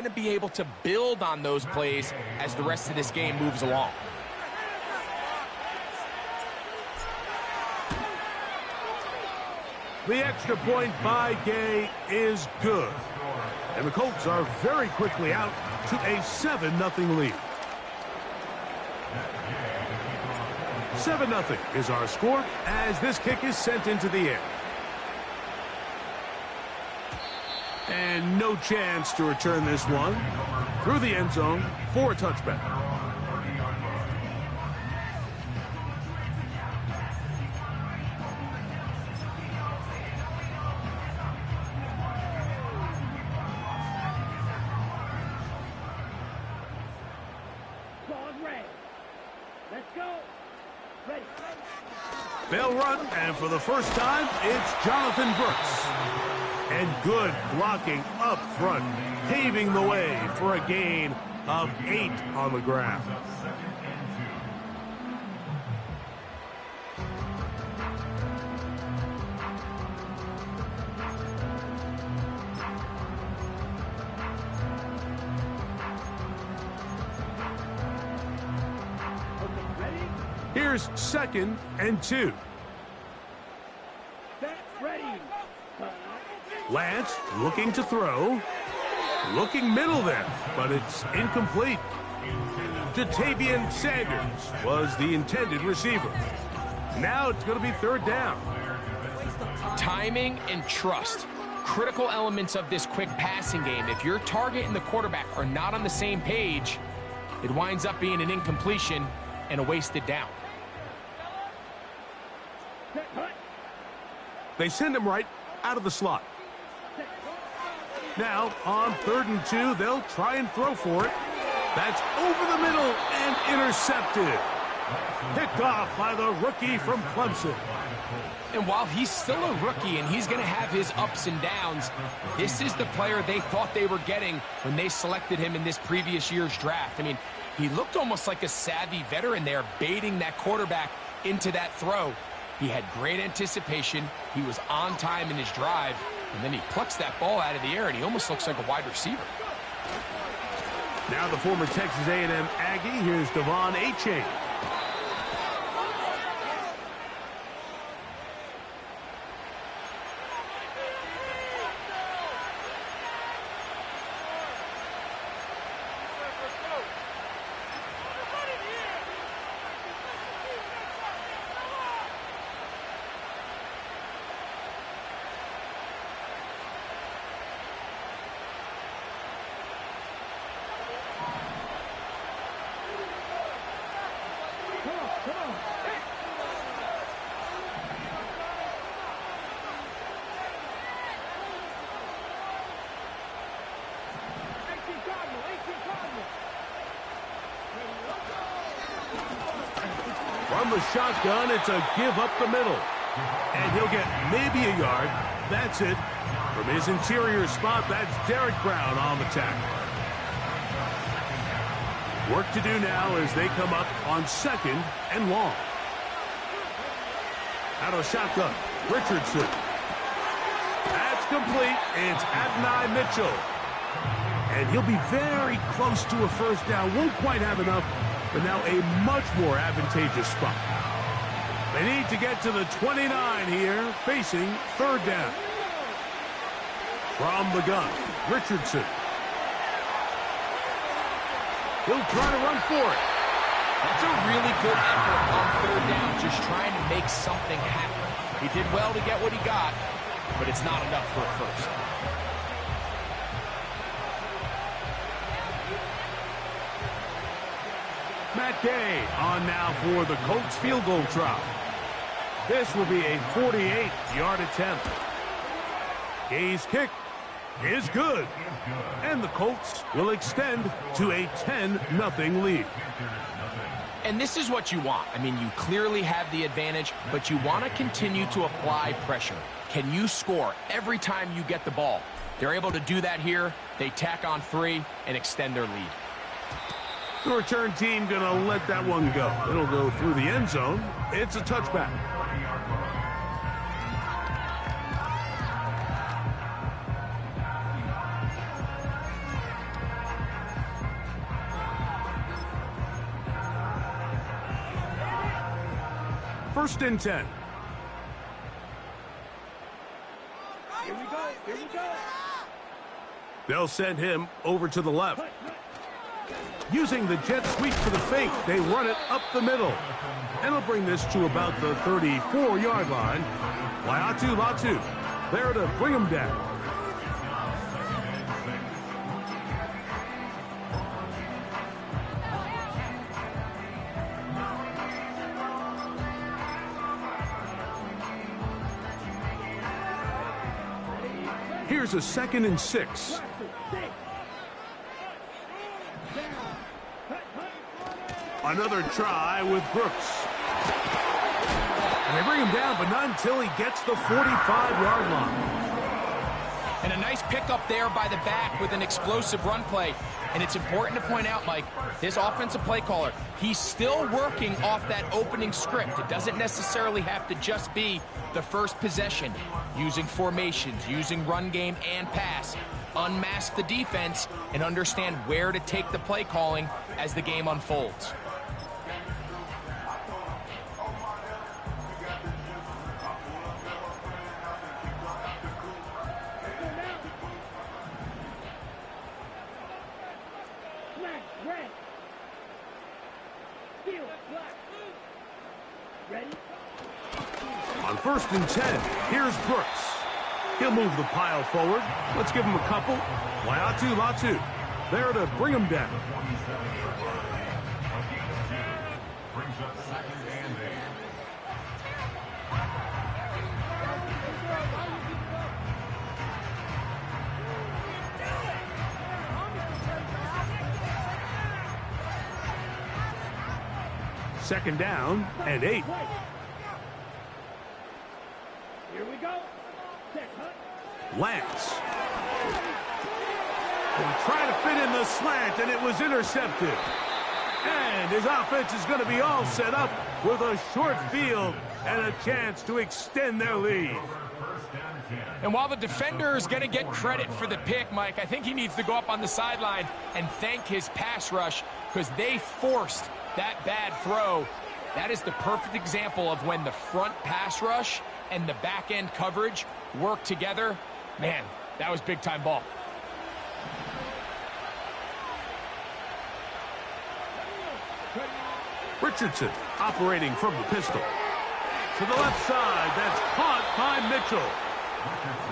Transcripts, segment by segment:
to be able to build on those plays as the rest of this game moves along. The extra point by Gay is good. And the Colts are very quickly out to a 7-0 lead. 7-0 is our score as this kick is sent into the air. And no chance to return this one through the end zone for a touchback. They'll run, and for the first time, it's Jonathan Brooks. And good blocking up front, paving the way for a gain of 8 on the ground. Here's 2nd and 2. Lance looking to throw. Looking middle there, but it's incomplete. Jatavian Sanders was the intended receiver. Now it's going to be 3rd down. Timing and trust. Critical elements of this quick passing game. If your target and the quarterback are not on the same page, it winds up being an incompletion and a wasted down. They send him right out of the slot. Now, on 3rd and 2, they'll try and throw for it. That's over the middle and intercepted. Picked off by the rookie from Clemson. And while he's still a rookie and he's going to have his ups and downs, this is the player they thought they were getting when they selected him in this previous year's draft. I mean, he looked almost like a savvy veteran there, baiting that quarterback into that throw. He had great anticipation. He was on time in his drive. And then he plucks that ball out of the air, and he almost looks like a wide receiver. Now the former Texas A&M Aggie. Here's Devon Achane. From the shotgun, it's a give up the middle. And he'll get maybe a yard. That's it. From his interior spot, that's Derek Brown on the tackle. Work to do now as they come up on 2nd and long. Out of shotgun, Richardson. That's complete. It's Adonai Mitchell. And he'll be very close to a 1st down. Won't quite have enough, but now a much more advantageous spot. They need to get to the 29 here, facing 3rd down. From the gun, Richardson. He'll try to run for it. That's a really good effort on 3rd down, just trying to make something happen. He did well to get what he got, but it's not enough for a 1st. Matt Gay on now for the Colts field goal try. This will be a 48-yard attempt. Gay's kick is good. And the Colts will extend to a 10-0 lead. And this is what you want. I mean, you clearly have the advantage, but you want to continue to apply pressure. Can you score every time you get the ball? They're able to do that here. They tack on 3 and extend their lead. The return team going to let that one go. It'll go through the end zone. It's a touchback. first and 10. Here we go. Here we go. They'll send him over to the left. Using the jet sweep for the fake, they run it up the middle. And they'll bring this to about the 34-yard line. Latu there to bring him down. Here's a 2nd and 6. Another try with Brooks. And they bring him down, but not until he gets the 45-yard line. And a nice pickup there by the back with an explosive run play. And it's important to point out, Mike, this offensive play caller, he's still working off that opening script. It doesn't necessarily have to just be the first possession. Using formations, using run game and pass. Unmask the defense and understand where to take the play calling as the game unfolds. On 1st and 10, here's Brooks. He'll move the pile forward. Let's give him a couple. Latu there to bring him down. Second down and 8. Here we go. Lance. And trying to fit in the slant, and it was intercepted. And his offense is going to be all set up with a short field and a chance to extend their lead. And while the defender is going to get credit for the pick, Mike, I think he needs to go up on the sideline and thank his pass rush because they forced that bad throw. That is the perfect example of when the front pass rush and the back end coverage work together. Man, that was big time ball. Richardson operating from the pistol. To the left side, that's caught by Mitchell.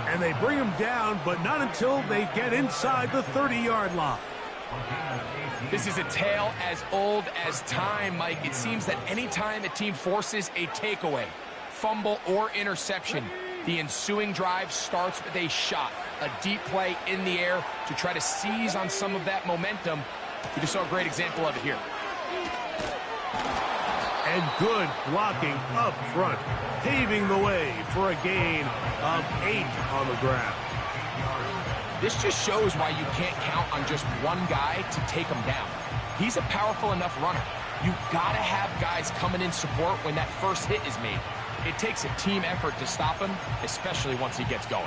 And they bring him down, but not until they get inside the 30-yard line. This is a tale as old as time, Mike. It seems that any time a team forces a takeaway, fumble, or interception, the ensuing drive starts with a shot, a deep play in the air to try to seize on some of that momentum. We just saw a great example of it here. And good blocking up front, paving the way for a gain of 8 on the ground. This just shows why you can't count on just one guy to take him down. He's a powerful enough runner. You gotta have guys coming in support when that first hit is made. It takes a team effort to stop him, especially once he gets going.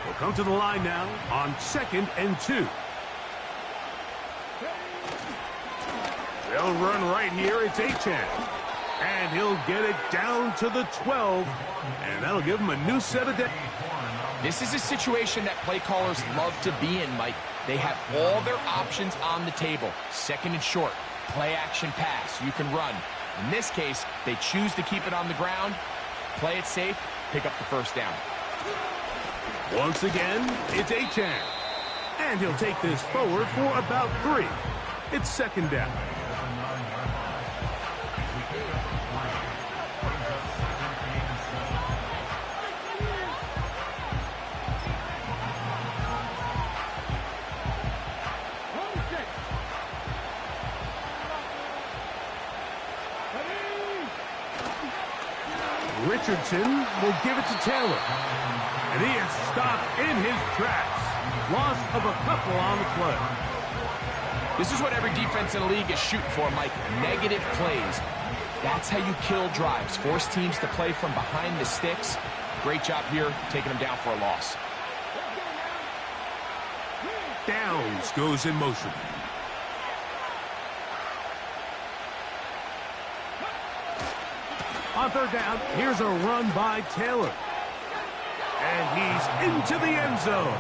We'll come to the line now on 2nd and 2. They'll run right here. It's Achane. And he'll get it down to the 12. And that'll give him a new set of depth. This is a situation that play callers love to be in, Mike. They have all their options on the table. 2nd and short, play action pass, you can run. In this case, they choose to keep it on the ground, play it safe, pick up the first down. Once again, it's Achane. And he'll take this forward for about 3. It's 2nd down. Richardson will give it to Taylor. And he is stopped in his tracks. Loss of a couple on the play. This is what every defense in the league is shooting for, Mike. Negative plays. That's how you kill drives. Force teams to play from behind the sticks. Great job here, taking them down for a loss. downs goes in motion. On third down, here's a run by Taylor. And he's into the end zone.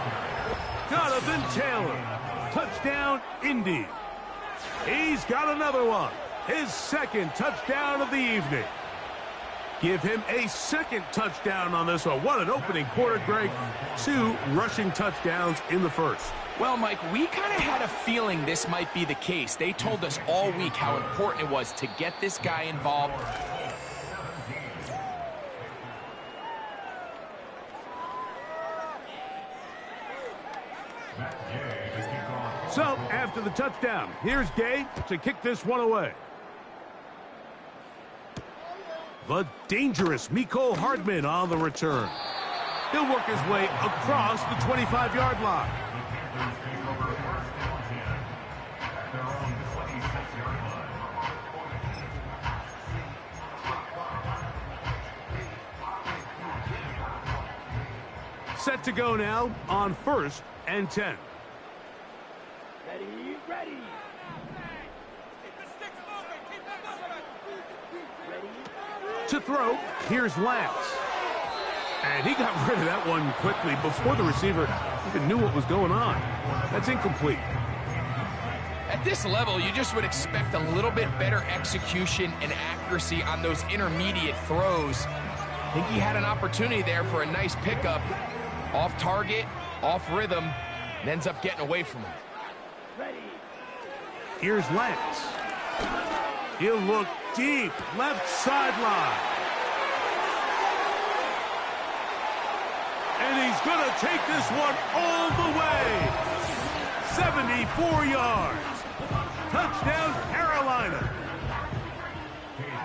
Jonathan Taylor. Touchdown, Indy. He's got another one. His second touchdown of the evening. Give him a second touchdown on this one. What an opening quarter, Greg. 2 rushing touchdowns in the first. Well, Mike, we kind of had a feeling this might be the case. They told us all week how important it was to get this guy involved. So, after the touchdown, here's Gay to kick this one away. The dangerous Mecole Hardman on the return. He'll work his way across the 25-yard line. Set to go now on 1st and 10. Ready, ready. To throw, here's Lance. And he got rid of that one quickly before the receiver even knew what was going on. That's incomplete. At this level, you just would expect a little bit better execution and accuracy on those intermediate throws. I think he had an opportunity there for a nice pickup. Off target, off rhythm, and ends up getting away from him. Ready. Here's Lance. He'll look deep, left sideline. And he's going to take this one all the way. 74 yards. Touchdown, Carolina.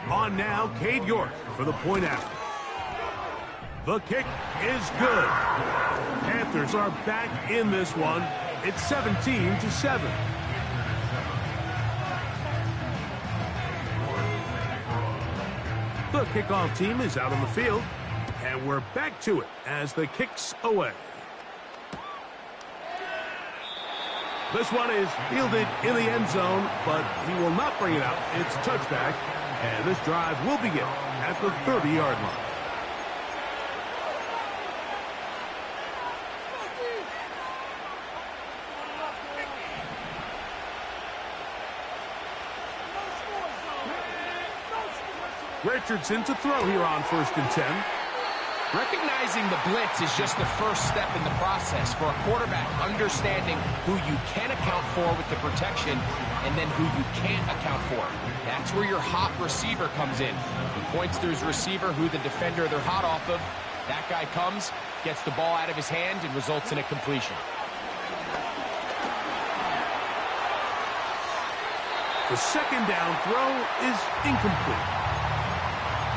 On now, Cade York for the point after. The kick is good. Panthers are back in this one. It's 17-7. The kickoff team is out on the field, and we're back to it as the kick's away. This one is fielded in the end zone, but he will not bring it out. It's touchback, and this drive will begin at the 30-yard line. Richardson to throw here on 1st and 10. Recognizing the blitz is just the first step in the process for a quarterback, understanding who you can account for with the protection and then who you can't account for. That's where your hot receiver comes in. He points to his receiver, who the defender they're hot off of. That guy comes, gets the ball out of his hand, and results in a completion. The second down throw is incomplete.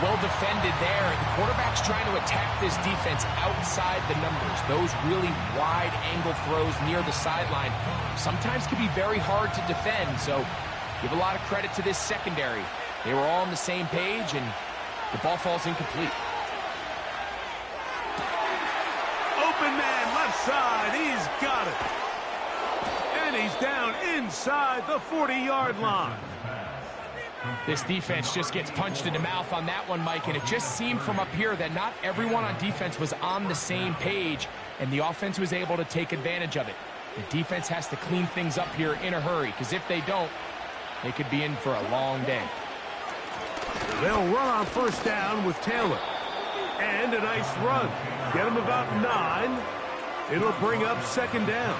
Well defended there. The quarterback's trying to attack this defense outside the numbers. Those really wide angle throws near the sideline sometimes can be very hard to defend. So give a lot of credit to this secondary. They were all on the same page, and the ball falls incomplete. Open man left side. He's got it. And he's down inside the 40-yard line. This defense just gets punched in the mouth on that one, Mike, and it just seemed from up here that not everyone on defense was on the same page, and the offense was able to take advantage of it. The defense has to clean things up here in a hurry, because if they don't, they could be in for a long day. They'll run on 1st down with Taylor. And a nice run. Get him about 9. It'll bring up 2nd down.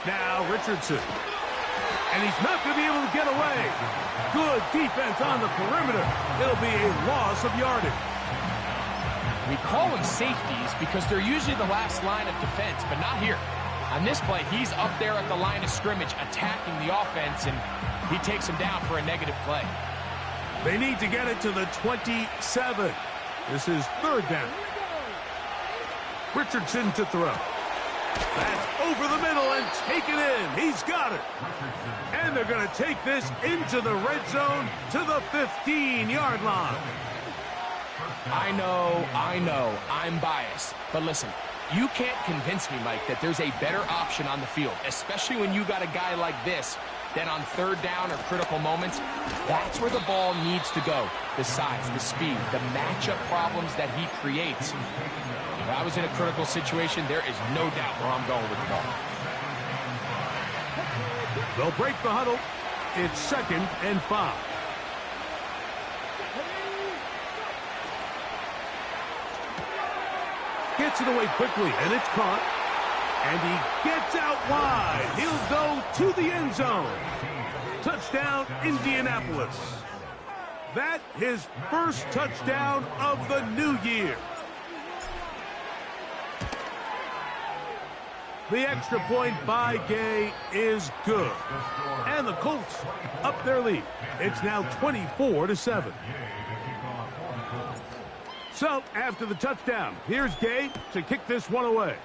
Now Richardson. And he's not going to be able to get away. Good defense on the perimeter. It'll be a loss of yardage. We call them safeties because they're usually the last line of defense, but not here. On this play, he's up there at the line of scrimmage attacking the offense, and he takes him down for a negative play. They need to get it to the 27. This is 3rd down. Richardson to throw. That's over the middle and taken in. He's got it. And they're going to take this into the red zone to the 15-yard line. I know, I'm biased. But listen, you can't convince me, Mike, that there's a better option on the field, especially when you got a guy like this, then on third down or critical moments, that's where the ball needs to go. The size, the speed, the matchup problems that he creates. If I was in a critical situation, there is no doubt where I'm going with the ball. They'll break the huddle. It's 2nd and 5. Gets it away quickly, and it's caught. And he gets out wide. He'll go to the end zone. Touchdown, Indianapolis. That his first touchdown of the new year. The extra point by Gay is good. And the Colts up their lead. It's now 24-7. So, after the touchdown, here's Gay to kick this one away.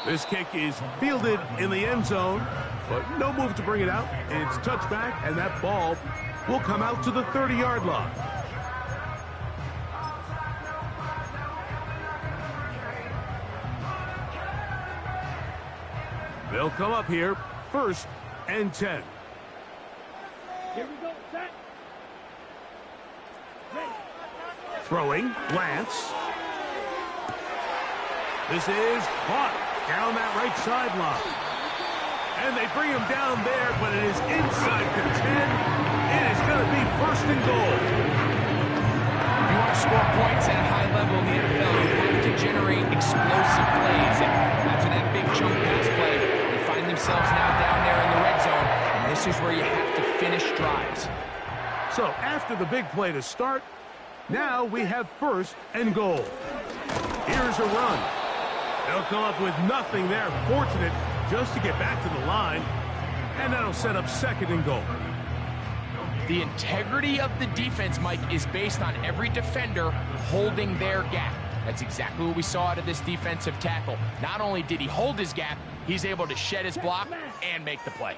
This kick is fielded in the end zone, but no move to bring it out. It's touchback, and that ball will come out to the 30-yard line. They'll come up here, 1st and 10. Here we go, set. Ready. Throwing, Lance. This is caught down that right sideline. And they bring him down there, but it is inside the 10. It is going to be 1st and goal. If you want to score points at a high level in the NFL, you have to generate explosive plays. And after that big chunk pass play, they find themselves now down there in the red zone. And this is where you have to finish drives. So after the big play to start, now we have 1st and goal. Here's a run. They'll come up with nothing there. Fortunate just to get back to the line. And that'll set up 2nd and goal. The integrity of the defense, Mike, is based on every defender holding their gap. That's exactly what we saw out of this defensive tackle. Not only did he hold his gap, he's able to shed his block and make the play.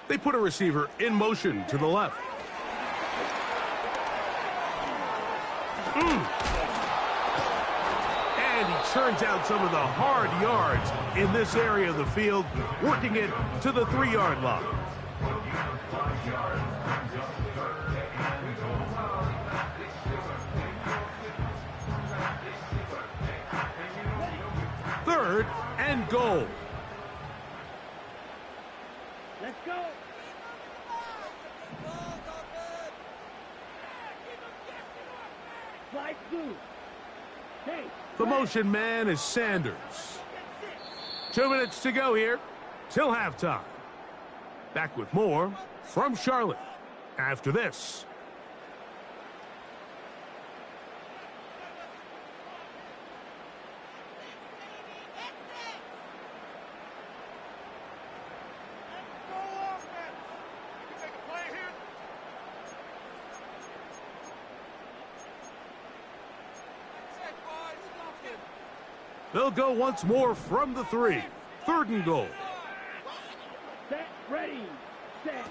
They put a receiver in motion to the left. And he churns out some of the hard yards in this area of the field, working it to the 3-yard line. Third and goal. Let's go. Slide through. Hey. The motion man is Sanders. 2 minutes to go here till halftime. Back with more from Charlotte after this. They'll go once more from the 3. 3rd and goal. Set, ready, set.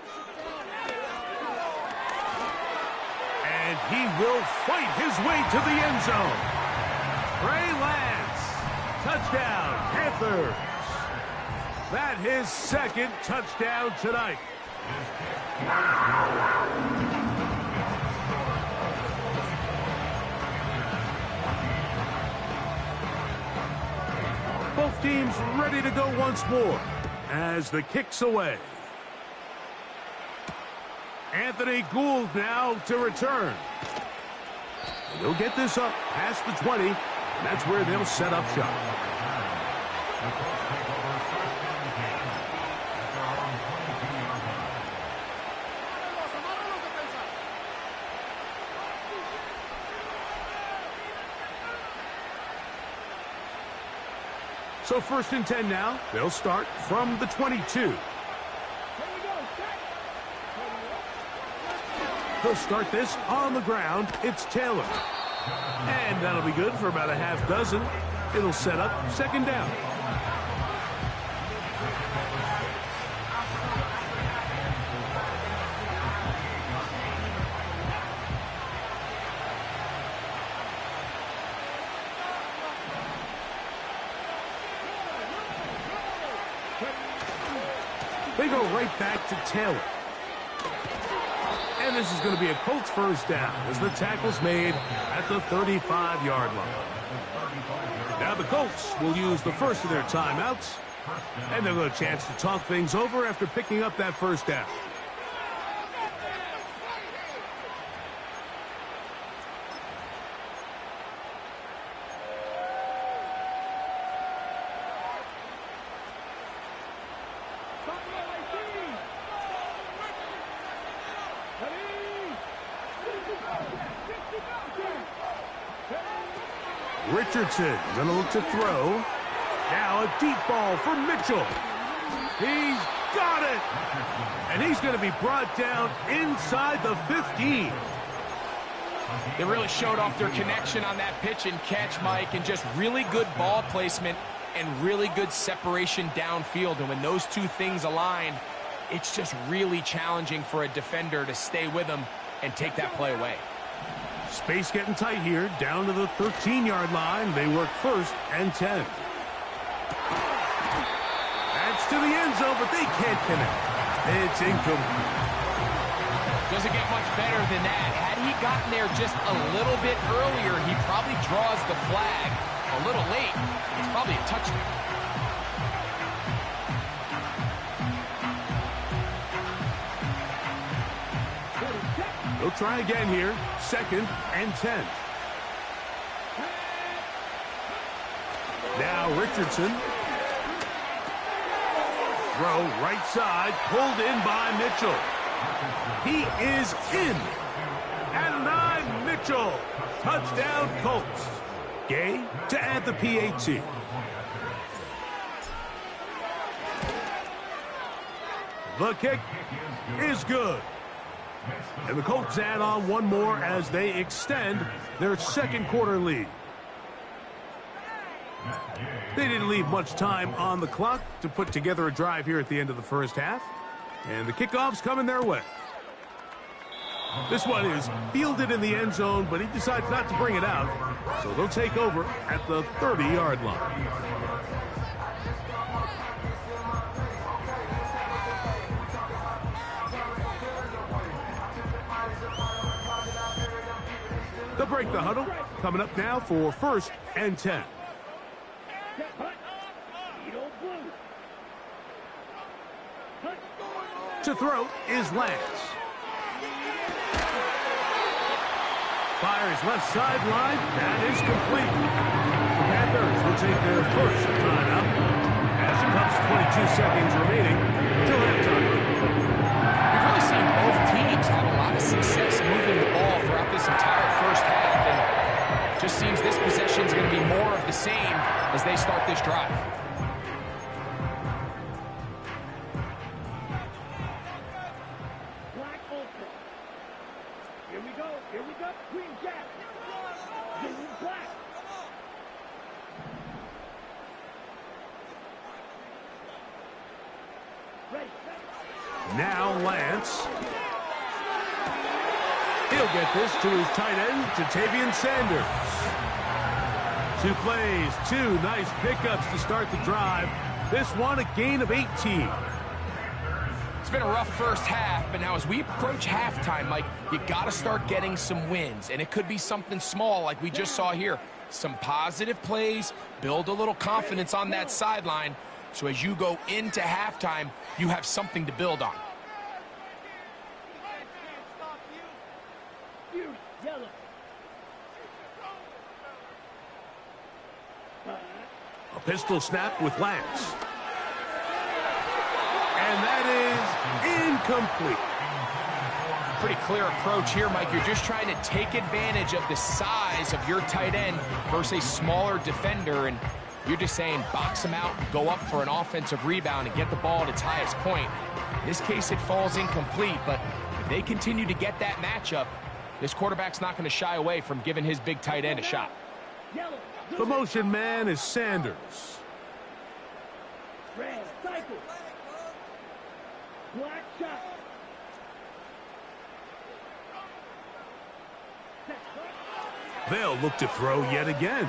And he will fight his way to the end zone. Trey Lance. Touchdown, Panthers. That his 2nd touchdown tonight. Both teams ready to go once more as the kick's away. Anthony Gould now to return. And he'll get this up past the 20, and that's where they'll set up shop. So 1st and 10 now. They'll start from the 22. He'll start this on the ground. It's Taylor. And that'll be good for about a half dozen. It'll set up second down. They go right back to Taylor. And this is going to be a Colts first down as the tackle's made at the 35-yard line. Now the Colts will use the first of their timeouts, and they'll get a chance to talk things over after picking up that first down. Richardson going to look to throw. Now a deep ball for Mitchell. He's got it. And he's going to be brought down inside the 15. They really showed off their connection on that pitch and catch, Mike, and just really good ball placement and really good separation downfield. And when those two things align, it's just really challenging for a defender to stay with them and take that play away. Space getting tight here, down to the 13-yard line. They work first and 10. That's to the end zone, but they can't connect. It's incomplete. Doesn't get much better than that. Had he gotten there just a little bit earlier, he probably draws the flag a little late. It's probably a touchdown. They'll try again here. Second and 10. Now Richardson. Throw right side. Pulled in by Mitchell. He is in. And Mitchell. Touchdown Colts. Gay to add the PAT. The kick is good. And the Colts add on one more as they extend their second quarter lead. They didn't leave much time on the clock to put together a drive here at the end of the first half. And the kickoff's coming their way. This one is fielded in the end zone, but he decides not to bring it out. So they'll take over at the 30-yard line. They'll break the huddle. Coming up now for first and 10. To throw is Lance. Fires left sideline. That is complete. The Panthers will take their first timeout as it comes 22 seconds remaining till halftime. We've really seen both teams have a lot of success moving the ball throughout this entire first half, and it just seems this possession is going to be more of the same as they start this drive. Here we go. Green Jack. Green Black. Ready. Now Lance. He'll get this to his tight end, Ja'Tavion Sanders. 2 plays, 2 nice pickups to start the drive. This one a gain of 18. It's been a rough first half, but now as we approach halftime, Mike, you got to start getting some wins. And it could be something small like we just saw here. Some positive plays, build a little confidence on that sideline. So as you go into halftime, you have something to build on. Yellow. A pistol snap with Lance. And that is incomplete. Pretty clear approach here, Mike. You're just trying to take advantage of the size of your tight end versus a smaller defender, and you're just saying box him out, go up for an offensive rebound, and get the ball at its highest point. In this case, it falls incomplete, but If they continue to get that matchup, this quarterback's not going to shy away from giving his big tight end a shot. The motion man is Sanders. Red, cycle. Black shot. They'll look to throw yet again.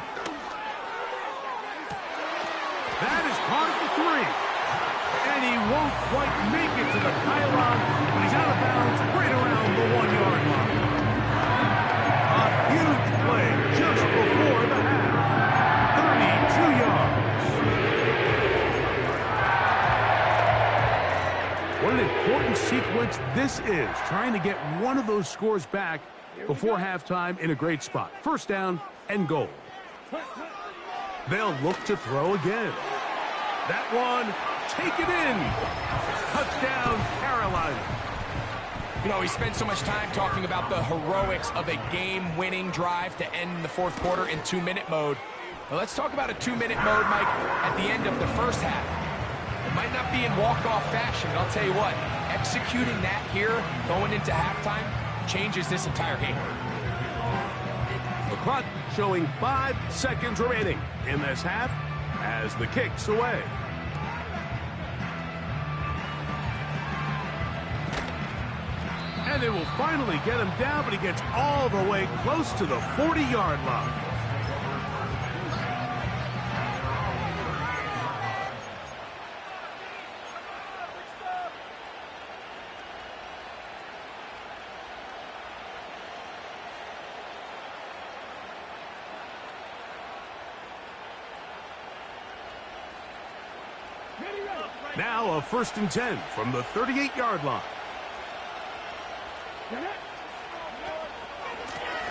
That is caught at the 3. And he won't quite make it to the pylon, but he's out of bounds right around the 1-yard line. A huge play just before the half. 32 yards. What an important sequence this is, trying to get one of those scores back before halftime in a great spot. First down and goal. They'll look to throw again. That one, take it in. Touchdown, Carolina. You know, we spent so much time talking about the heroics of a game-winning drive to end the fourth quarter in 2-minute mode. But let's talk about a 2-minute mode, Mike, at the end of the first half. It might not be in walk-off fashion, but I'll tell you what, executing that here, going into halftime, changes this entire game. The clock showing 5 seconds remaining in this half as the kick's away. And they will finally get him down, but he gets all the way close to the 40-yard line. Now a 1st and 10 from the 38-yard line.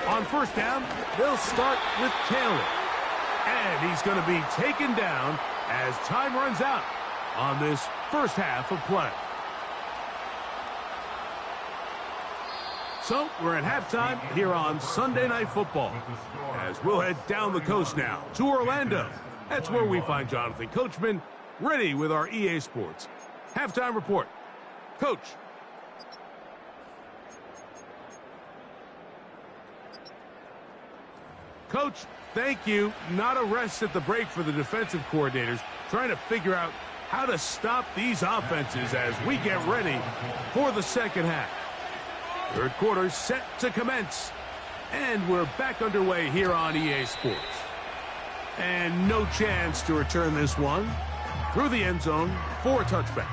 On first down, they'll start with Taylor. And he's going to be taken down as time runs out on this first half of play. So we're at halftime here on Sunday Night Football, as we'll head down the coast now to Orlando. That's where we find Jonathan Coachman ready with our EA Sports halftime report. Coach. Coach, thank you. Not a rest at the break for the defensive coordinators, trying to figure out how to stop these offenses as we get ready for the second half. Third quarter set to commence, and we're back underway here on EA Sports. And no chance to return this one through the end zone for a touchback.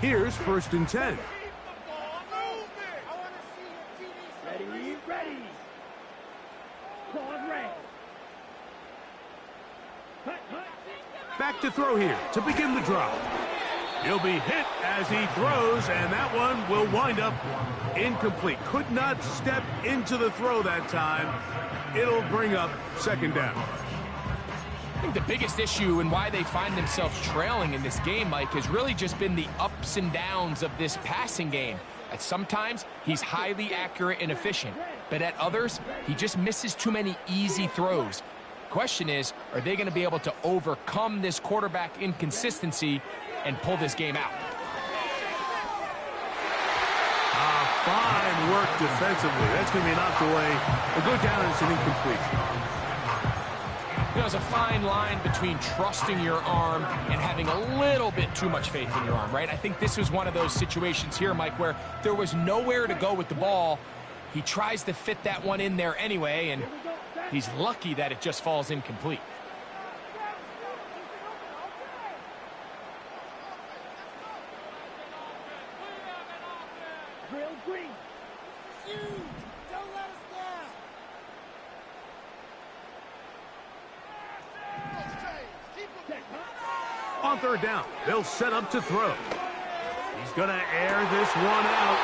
Here's 1st and 10. Ready, ready. Claude Ray. Back to throw here to begin the drive. He'll be hit as he throws, and that one will wind up incomplete. Could not step into the throw that time. It'll bring up 2nd down. I think the biggest issue and why they find themselves trailing in this game, Mike, has really just been the ups and downs of this passing game. At sometimes, he's highly accurate and efficient, but at others, he just misses too many easy throws. Question is, are they going to be able to overcome this quarterback inconsistency and pull this game out? Fine work defensively. That's going to be knocked away. We'll go down and it's an incompletion. You know, there's a fine line between trusting your arm and having a little bit too much faith in your arm, right? I think this was one of those situations here, Mike, where there was nowhere to go with the ball. He tries to fit that one in there anyway, and he's lucky that it just falls incomplete. Drill green. Don't let us down. On 3rd down, they'll set up to throw. He's going to air this one out.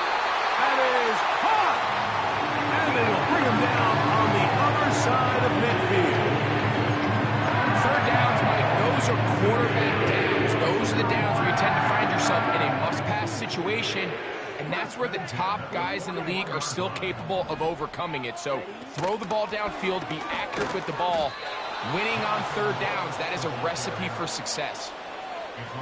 That is caught! And they will bring him down on the other side of midfield. 3rd downs, Mike, those are quarterback downs. Those are the downs where you tend to find yourself in a must-pass situation, and that's where the top guys in the league are still capable of overcoming it. So throw the ball downfield, be accurate with the ball, Winning on third downs, that is a recipe for success.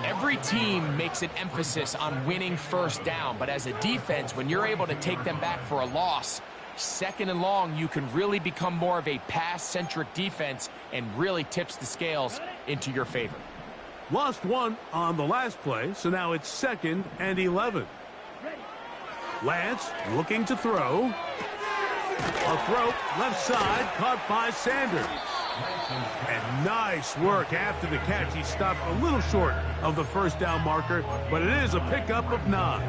Every team makes an emphasis on winning first down, but as a defense, when you're able to take them back for a loss, second and long, you can really become more of a pass-centric defense and really tips the scales into your favor. Lost one on the last play, so now it's 2nd and 11. Lance looking to throw. A throw left side caught by Sanders. And nice work after the catch. He stopped a little short of the first down marker, but it is a pickup of 9.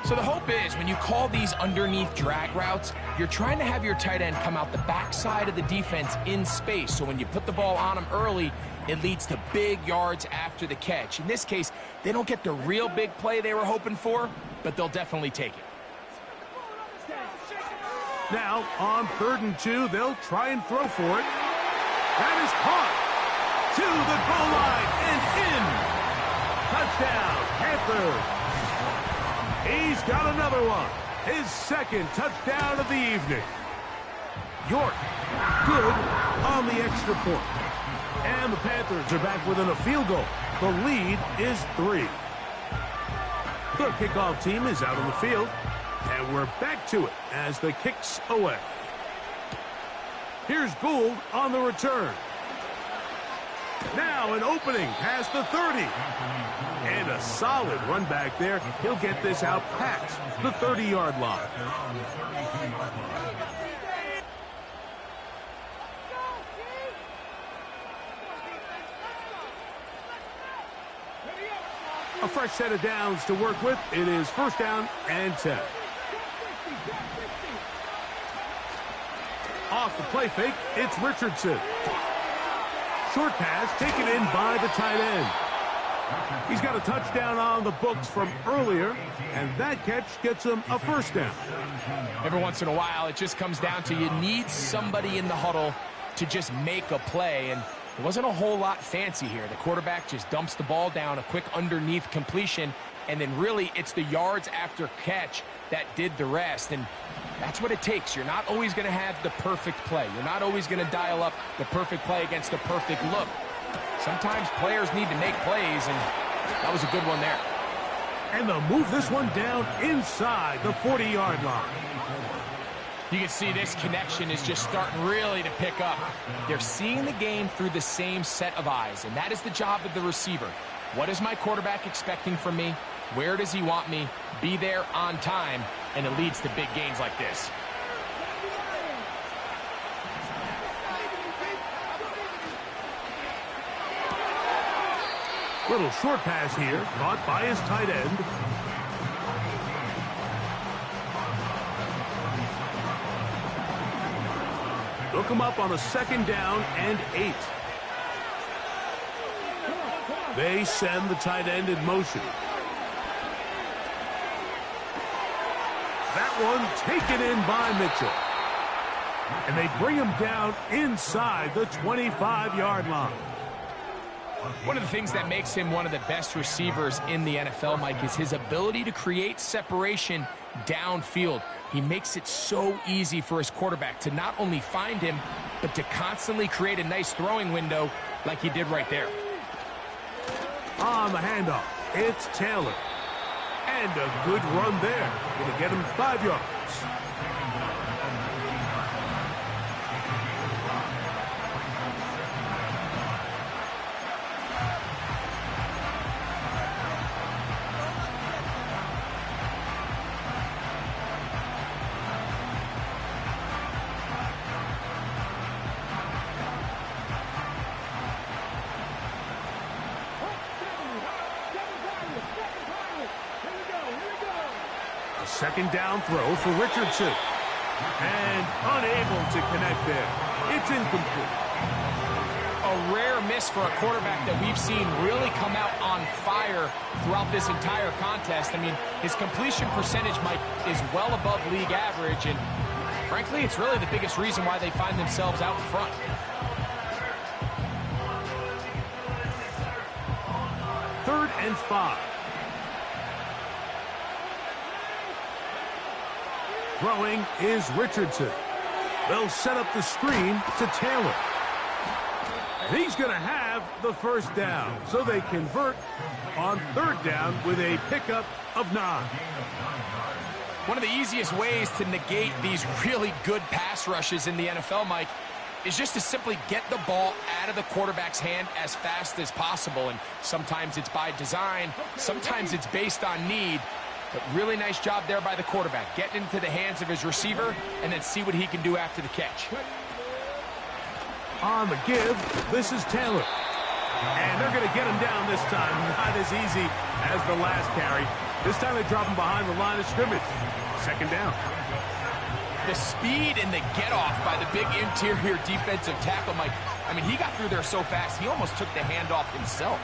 So the hope is when you call these underneath drag routes, you're trying to have your tight end come out the backside of the defense in space. So when you put the ball on him early, it leads to big yards after the catch. In this case, they don't get the real big play they were hoping for, but they'll definitely take it. Now, on 3rd and 2, they'll try and throw for it. That is caught to the goal line and in. Touchdown, Panthers. He's got another one. His 2nd touchdown of the evening. York, good on the extra point. And the Panthers are back within a field goal. The lead is 3. The kickoff team is out on the field. And we're back to it as the kick's away. Here's Gould on the return. Now an opening past the 30. And a solid run back there. He'll get this out past the 30-yard line. A fresh set of downs to work with. It is 1st down and 10. Off the play fake, it's Richardson. Short pass taken in by the tight end. He's got a touchdown on the books from earlier, and that catch gets him a 1st down. Every once in a while, it just comes down to you need somebody in the huddle to just make a play, and it wasn't a whole lot fancy here. The quarterback just dumps the ball down, a quick underneath completion, and then really it's the yards after catch that did the rest, and that's what it takes. You're not always going to have the perfect play. You're not always going to dial up the perfect play against the perfect look. Sometimes players need to make plays, and that was a good one there. And they'll move this one down inside the 40-yard line. You can see this connection is just starting really to pick up. They're seeing the game through the same set of eyes, and that is the job of the receiver. What is my quarterback expecting from me? Where does he want me? Be there on time, and it leads to big gains like this. Little short pass here, caught by his tight end. Look him up on a 2nd down and 8. They send the tight end in motion. That one taken in by Mitchell. And they bring him down inside the 25-yard line. One of the things that makes him one of the best receivers in the NFL, Mike, is his ability to create separation downfield. He makes it so easy for his quarterback to not only find him, but to constantly create a nice throwing window like he did right there. On the handoff, it's Taylor. And a good run there. Going to get him 5 yards. Second down throw for Richardson. And unable to connect there. It's incomplete. A rare miss for a quarterback that we've seen really come out on fire throughout this entire contest. I mean, his completion percentage, Mike, is well above league average, and frankly, it's really the biggest reason why they find themselves out in front. Third and 5. Throwing is Richardson. They'll set up the screen to Taylor. And he's going to have the first down. So they convert on third down with a pickup of 9. One of the easiest ways to negate these really good pass rushes in the NFL, Mike, is just to simply get the ball out of the quarterback's hand as fast as possible. And sometimes it's by design, sometimes it's based on need. But really nice job there by the quarterback, getting into the hands of his receiver and then see what he can do after the catch. On the give, this is Taylor. And they're going to get him down this time. Not as easy as the last carry. This time they drop him behind the line of scrimmage. Second down. The speed and the get-off by the big interior defensive tackle, Mike. I mean, he got through there so fast, he almost took the handoff himself.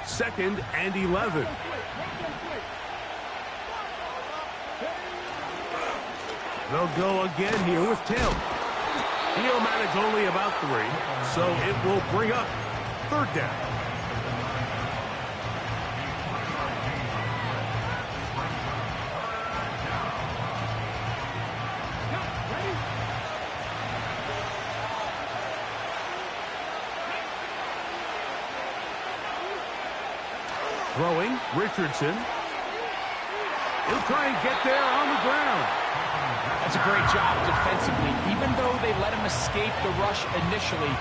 Second and 11. They'll go again here with Taylor. He'll manage only about 3, so it will bring up third down. Throwing, Richardson. He'll try and get there on the ground. That's a great job defensively. Even though they let him escape the rush initially,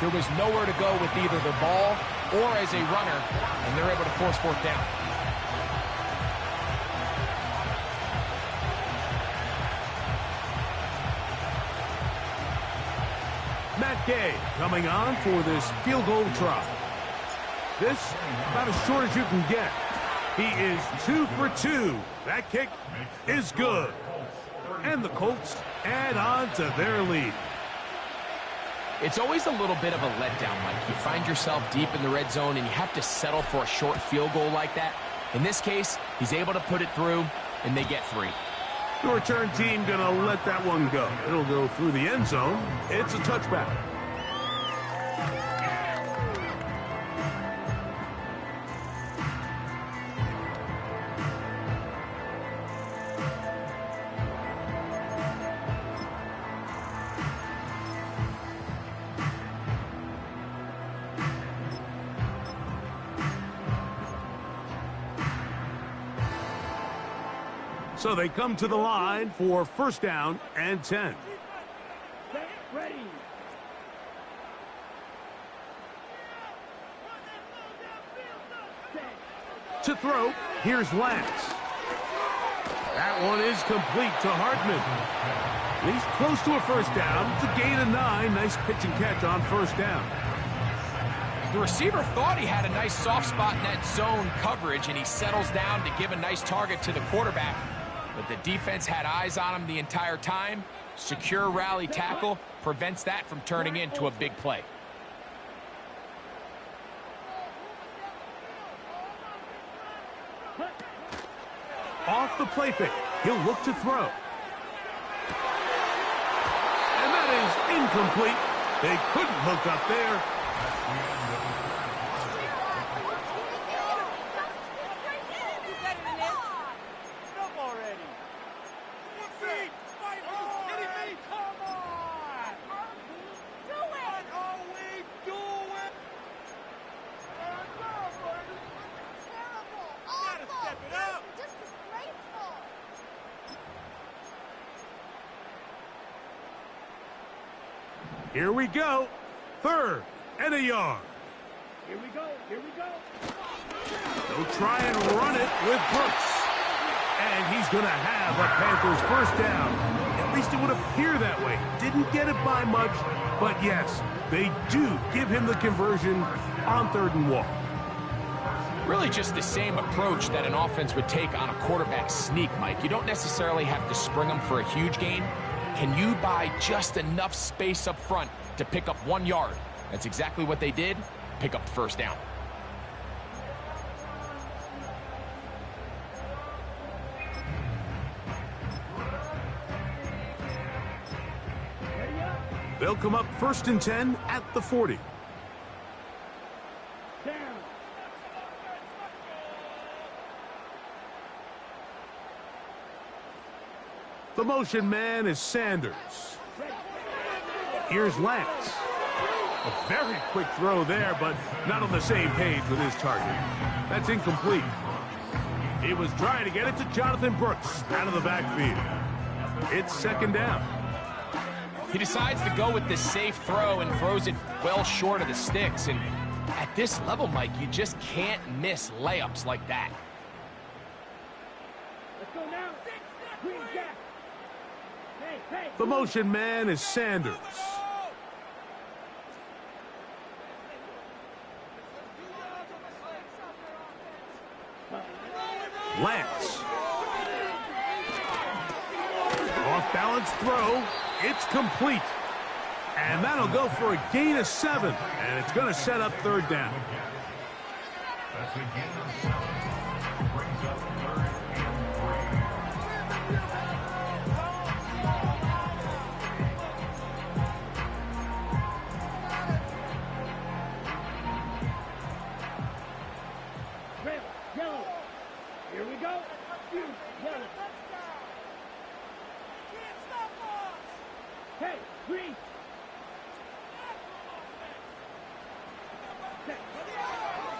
there was nowhere to go with either the ball or as a runner, and they're able to force fourth down. Matt Gay coming on for this field goal try. This about as short as you can get. He is 2 for 2. That kick is good. And the Colts add on to their lead. It's always a little bit of a letdown, Mike. You find yourself deep in the red zone and you have to settle for a short field goal like that. In this case, he's able to put it through, and they get 3. The return team going to let that one go. It'll go through the end zone. It's a touchback. So they come to the line for first down and 10. Ready. To throw, here's Lance. That one is complete to Hartman. He's close to a first down. It's a gain of 9. Nice pitch and catch on first down. The receiver thought he had a nice soft spot in that zone coverage, and he settles down to give a nice target to the quarterback. But the defense had eyes on him the entire time. Secure rally tackle prevents that from turning into a big play. Off the play fake. He'll look to throw. And that is incomplete. They couldn't hook up there. Here we go. Third and a yard. Here we go. They'll try and run it with Brooks. And he's going to have a Panthers first down. At least it would appear that way. Didn't get it by much, but yes, they do give him the conversion on 3rd and 1. Really just the same approach that an offense would take on a quarterback sneak, Mike. You don't necessarily have to spring them for a huge gain. Can you buy just enough space up front to pick up 1 yard? That's exactly what they did. Pick up the first down. They'll come up 1st and 10 at the 40. The motion man is Sanders. Here's Lance. A very quick throw there, but not on the same page with his target. That's incomplete. He was trying to get it to Jonathan Brooks out of the backfield. It's second down. He decides to go with the safe throw and throws it well short of the sticks. And at this level, Mike, you just can't miss layups like that. Let's go now. Green gap. Hey. The motion man is Sanders. Lance. Off-balance throw. It's complete. And that'll go for a gain of 7. And it's going to set up third down. Red, yellow. Here we go. Yellow. Hey, green.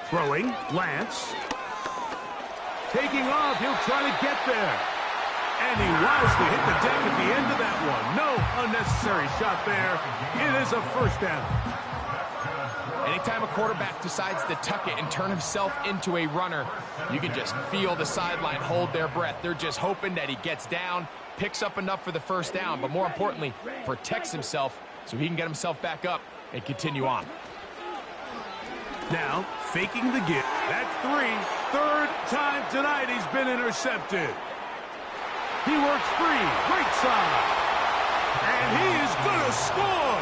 Throwing, Lance. Taking off, he'll try to get there. And he wisely hit the deck at the end of that one. No unnecessary shot there. It is a first down. Anytime a quarterback decides to tuck it and turn himself into a runner, you can just feel the sideline hold their breath. They're just hoping that he gets down, picks up enough for the first down, but more importantly, protects himself so he can get himself back up and continue on. Now, faking the give. That's 3. Third time tonight he's been intercepted. He works free, right side. And he is going to score.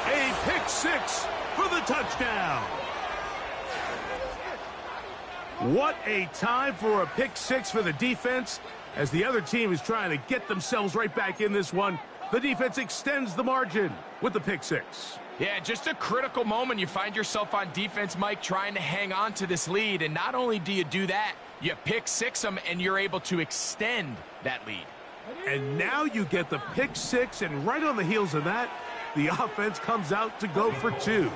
A pick 6 for the touchdown. What a time for a pick 6 for the defense. As the other team is trying to get themselves right back in this one, the defense extends the margin with the pick 6. Yeah, just a critical moment. You find yourself on defense, Mike, trying to hang on to this lead. And not only do you do that, you pick 6 them, and you're able to extend that lead. And now you get the pick 6, and right on the heels of that, the offense comes out to go for 2.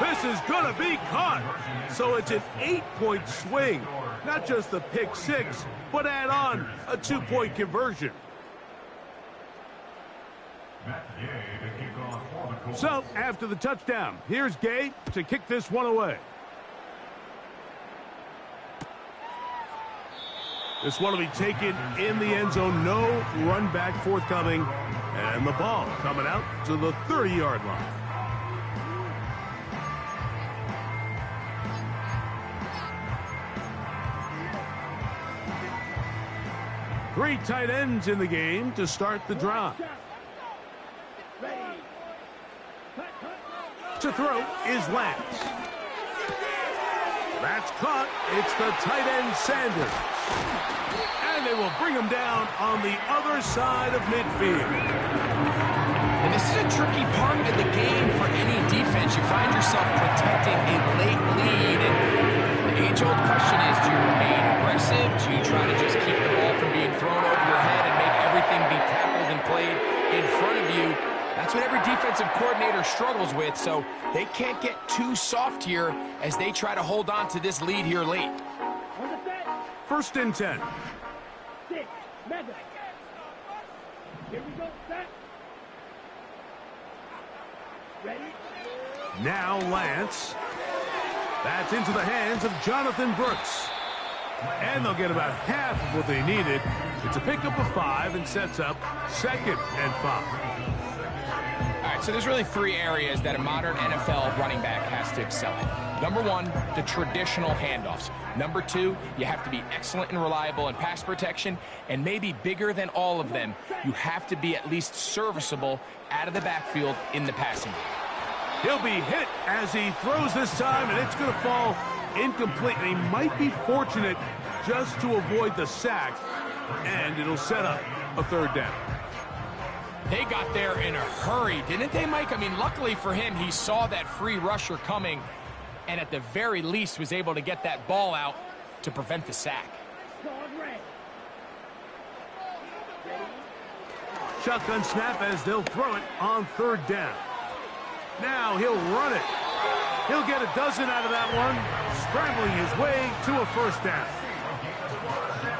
This is going to be caught. So it's an 8-point swing. Not just the pick 6, but add on a 2-point conversion. So, after the touchdown, here's Gay to kick this one away. This one will be taken in the end zone. No run back forthcoming. And the ball coming out to the 30-yard line. Three tight ends in the game to start the drive. To throw is Lance. That's caught. It's the tight end Sanders. And they will bring him down on the other side of midfield. And this is a tricky part of the game for any defense. You find yourself protecting a late lead. And the age-old question is, do you remain aggressive? Do you try to just keep the ball from being thrown over your head and make everything be tackled and played in front of you? That's what every defensive coordinator struggles with, so they can't get too soft here as they try to hold on to this lead here late. First and 10. 6, Madden. Here we go, set. Ready? Now Lance. That's into the hands of Jonathan Brooks. And they'll get about half of what they needed. It's a pickup of 5 and sets up 2nd and 5. All right, so there's really 3 areas that a modern NFL running back has to excel at. Number 1, the traditional handoffs. Number 2, you have to be excellent and reliable in pass protection. And maybe bigger than all of them, you have to be at least serviceable out of the backfield in the passing game. He'll be hit as he throws this time, and it's going to fall incomplete. And he might be fortunate just to avoid the sack, and it'll set up a third down. They got there in a hurry, didn't they, Mike? I mean, luckily for him, he saw that free rusher coming and at the very least was able to get that ball out to prevent the sack. Shotgun snap as they'll throw it on 3rd down. Now he'll run it. He'll get a dozen out of that one, scrambling his way to a 1st down.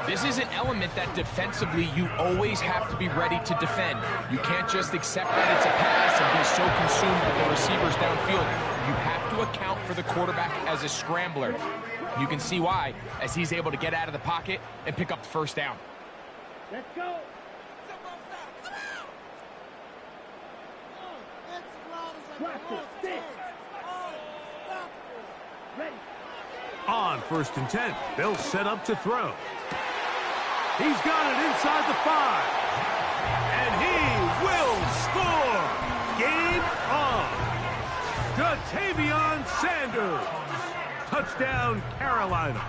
This is an element that defensively you always have to be ready to defend. You can't just accept that it's a pass and be so consumed with the receivers downfield. You have to account for the quarterback as a scrambler. You can see why, as he's able to get out of the pocket and pick up the 1st down. Let's go. On 1st and 10, they'll set up to throw. He's got it inside the 5. And he will score. Game on. Jatavion Sanders. Touchdown, Carolina.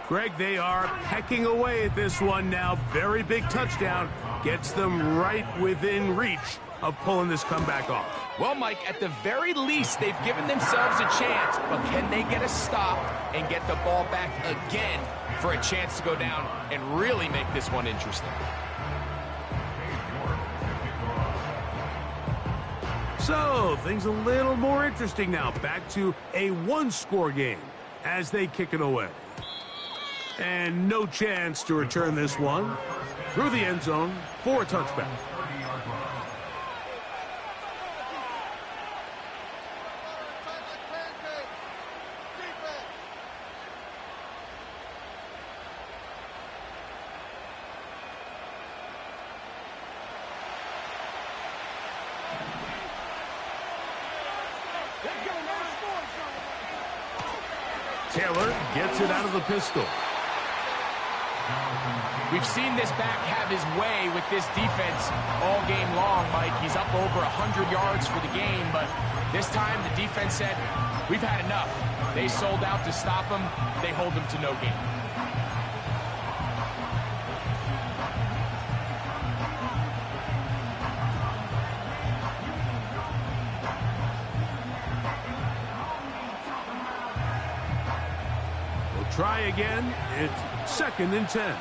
Greg, they are pecking away at this one now. Very big touchdown. Gets them right within reach of pulling this comeback off. Well, Mike, at the very least, they've given themselves a chance, but can they get a stop and get the ball back again for a chance to go down and really make this one interesting? So, things a little more interesting now. Back to a 1-score game as they kick it away. And no chance to return this one through the end zone for a touchback. Taylor gets it out of the pistol. We've seen this back have his way with this defense all game long, Mike. He's up over 100 yards for the game, but this time the defense said, we've had enough. They sold out to stop him. They hold him to no gain. Try again. It's 2nd and 10.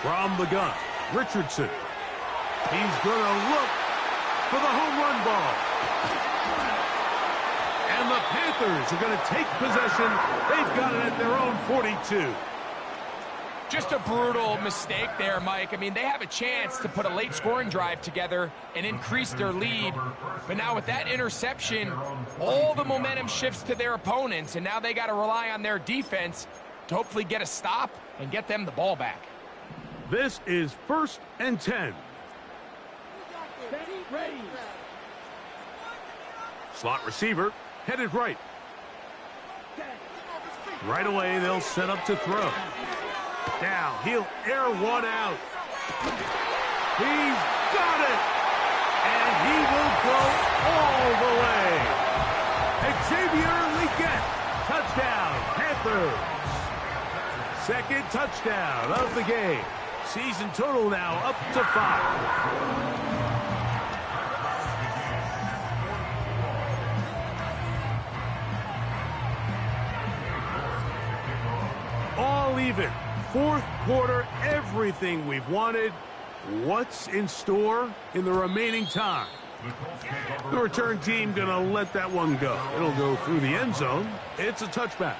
From the gun, Richardson. He's going to look for the home run ball. And the Panthers are going to take possession. They've got it at their own 42. Just a brutal mistake there, Mike. I mean, they have a chance to put a late scoring drive together and increase their lead. But now with that interception, all the momentum shifts to their opponents, and now they got to rely on their defense to hopefully get a stop and get them the ball back. This is 1st and 10. Ready. Slot receiver headed right. Right away, they'll set up to throw. Now, he'll air one out. He's got it! And he will go all the way. Xavier Legette, touchdown, Panthers. 2nd touchdown of the game. Season total now up to 5. All even. 4th quarter, everything we've wanted. What's in store in the remaining time? The return team going to let that one go. It'll go through the end zone. It's a touchback.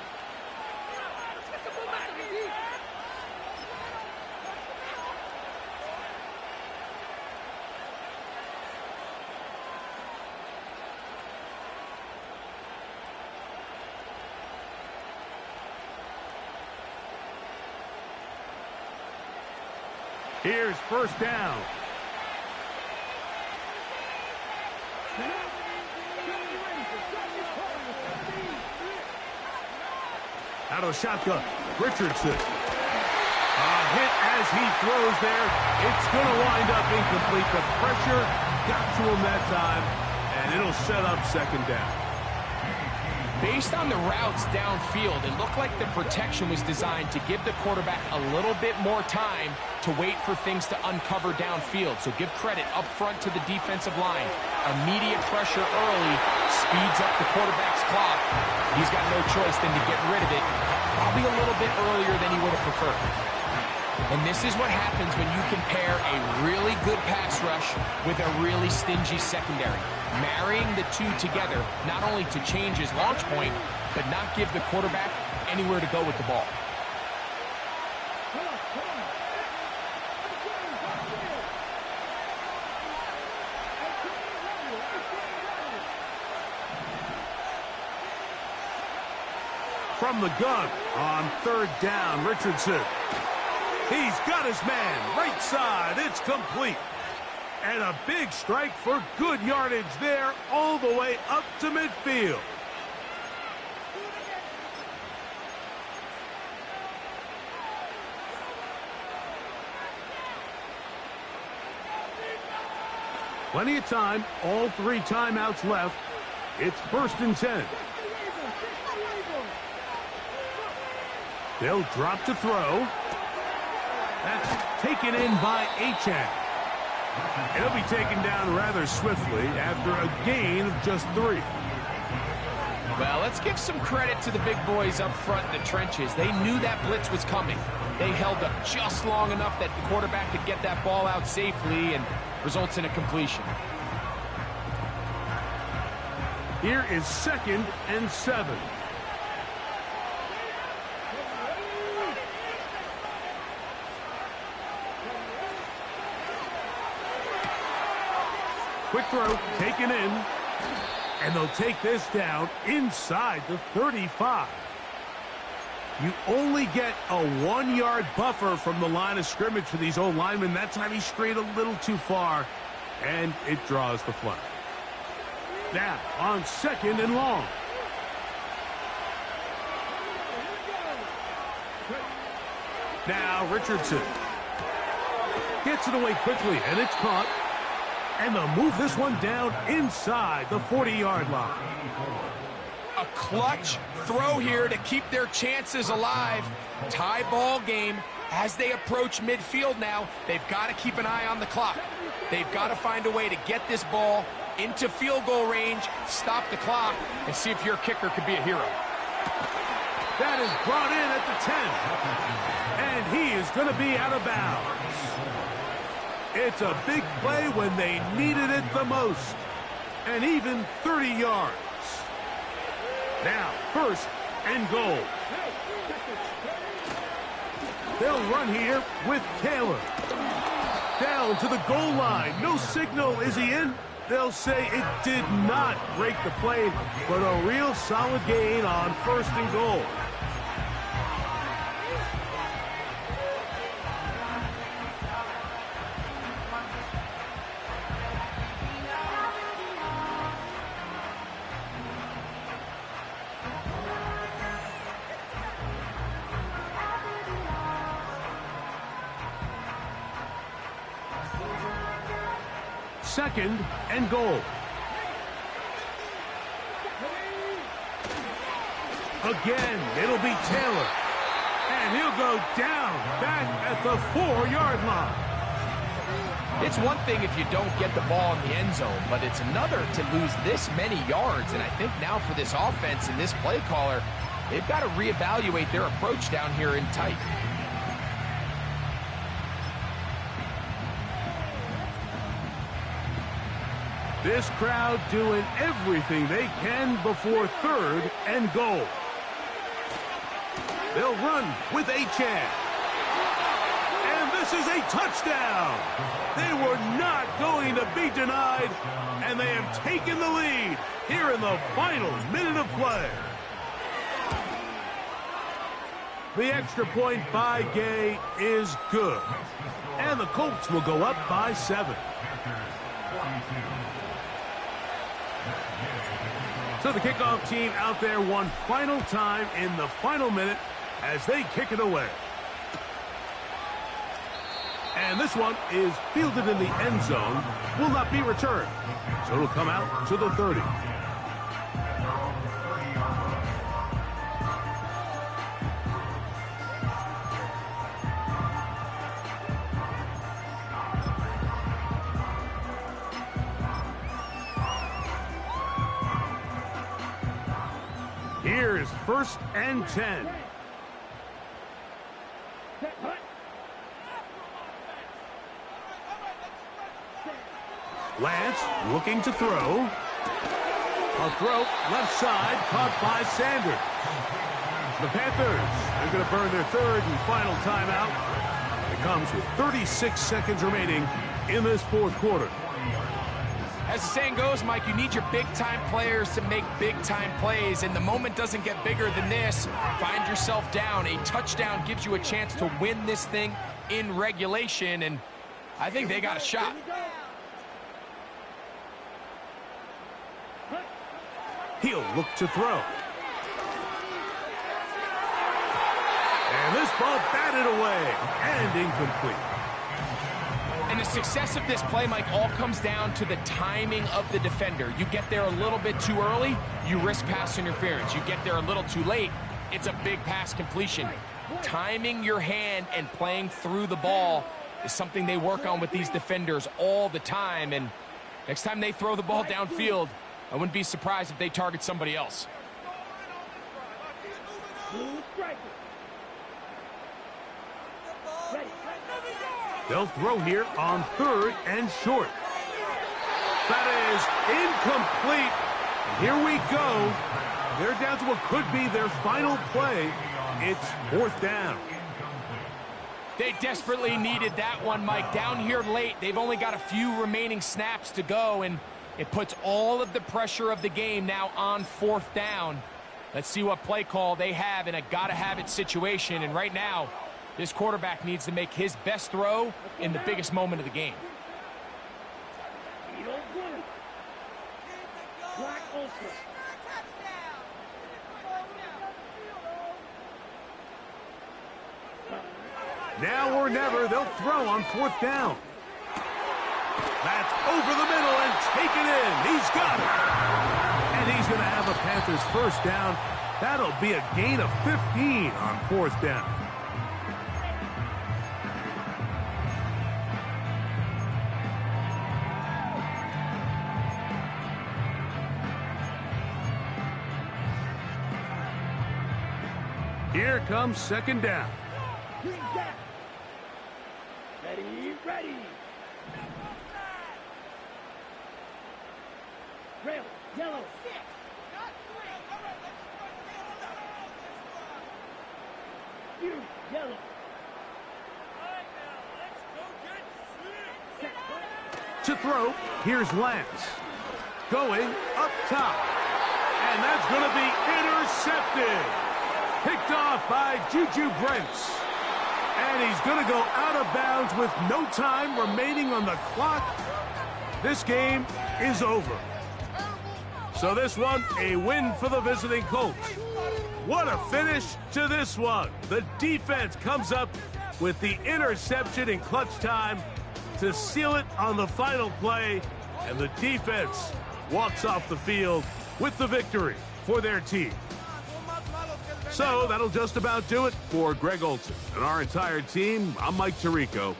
Here's 1st down. Out of the shotgun, Richardson. A hit as he throws there. It's going to wind up incomplete. The pressure got to him that time, and it'll set up 2nd down. Based on the routes downfield, it looked like the protection was designed to give the quarterback a little bit more time to wait for things to uncover downfield. So give credit up front to the defensive line. Immediate pressure early speeds up the quarterback's clock. He's got no choice than to get rid of it, probably a little bit earlier than he would have preferred. And this is what happens when you compare a really good pass rush with a really stingy secondary. Marrying the two together, not only to change his launch point, but not give the quarterback anywhere to go with the ball. From the gun on third down, Richardson. He's got his man, right side, it's complete. And a big strike for good yardage there, all the way up to midfield. Plenty of time, all 3 timeouts left. It's 1st and 10. They'll drop to throw. That's taken in by Achane. He'll be taken down rather swiftly after a gain of just 3. Well, let's give some credit to the big boys up front in the trenches. They knew that blitz was coming. They held up just long enough that the quarterback could get that ball out safely, and results in a completion. Here is 2nd and 7. Quick throw, taken in, and they'll take this down inside the 35. You only get a 1-yard buffer from the line of scrimmage for these old linemen. That time he strayed a little too far, and it draws the flag. Now, on 2nd and long. Now, Richardson gets it away quickly, and it's caught. And they'll move this one down inside the 40-yard line. A clutch throw here to keep their chances alive. Tie ball game. As they approach midfield now, they've got to keep an eye on the clock. They've got to find a way to get this ball into field goal range, stop the clock, and see if your kicker could be a hero. That is brought in at the 10. And he is going to be out of bounds. It's a big play when they needed it the most. And even 30 yards. Now, 1st and goal. They'll run here with Taylor. Down to the goal line. No signal. Is he in? They'll say it did not break the play, but a real solid gain on 1st and goal. Second and goal. Again, it'll be Taylor. And he'll go down back at the 4-yard line. It's one thing if you don't get the ball in the end zone, but it's another to lose this many yards. And I think now for this offense and this play caller, they've got to reevaluate their approach down here in tight. This crowd doing everything they can before 3rd and goal. They'll run with Achane. And this is a touchdown. They were not going to be denied, and they have taken the lead here in the final minute of play. The extra point by Gay is good, and the Colts will go up by 7. So the kickoff team out there one final time in the final minute as they kick it away. And this one is fielded in the end zone, will not be returned. So it'll come out to the 30. Here's 1st and 10. Lance looking to throw. A throw left side caught by Sanders. The Panthers, they're going to burn their 3rd and final timeout. It comes with 36 seconds remaining in this 4th quarter. As the saying goes, Mike, you need your big-time players to make big-time plays, and the moment doesn't get bigger than this. Find yourself down. A touchdown gives you a chance to win this thing in regulation, and I think they got a shot. He'll look to throw. And this ball batted away and incomplete. And the success of this play, Mike, all comes down to the timing of the defender. You get there a little bit too early, you risk pass interference. You get there a little too late, it's a big pass completion. Timing your hand and playing through the ball is something they work on with these defenders all the time. And next time they throw the ball downfield, I wouldn't be surprised if they target somebody else. They'll throw here on 3rd and short. That is incomplete. Here we go. They're down to what could be their final play. It's 4th down. They desperately needed that one, Mike. Down here late, they've only got a few remaining snaps to go, and it puts all of the pressure of the game now on 4th down. Let's see what play call they have in a gotta-have-it situation. And right now, this quarterback needs to make his best throw in the biggest moment of the game. Now or never, they'll throw on 4th down. That's over the middle and taken in. He's got it. And he's going to have a Panthers 1st down. That'll be a gain of 15 on 4th down. Here comes 2nd down. Ready. Rail, yellow. You, yellow. To throw, here's Lance. Going up top. And that's going to be intercepted. Picked off by Juju Brents. And he's going to go out of bounds with no time remaining on the clock. This game is over. So this one, a win for the visiting Colts. What a finish to this one. The defense comes up with the interception in clutch time to seal it on the final play. And the defense walks off the field with the victory for their team. So that'll just about do it for Greg Olsen and our entire team. I'm Mike Tirico.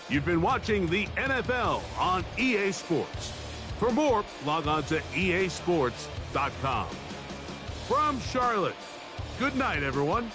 You've been watching the NFL on EA Sports. For more, log on to easports.com. From Charlotte, good night, everyone.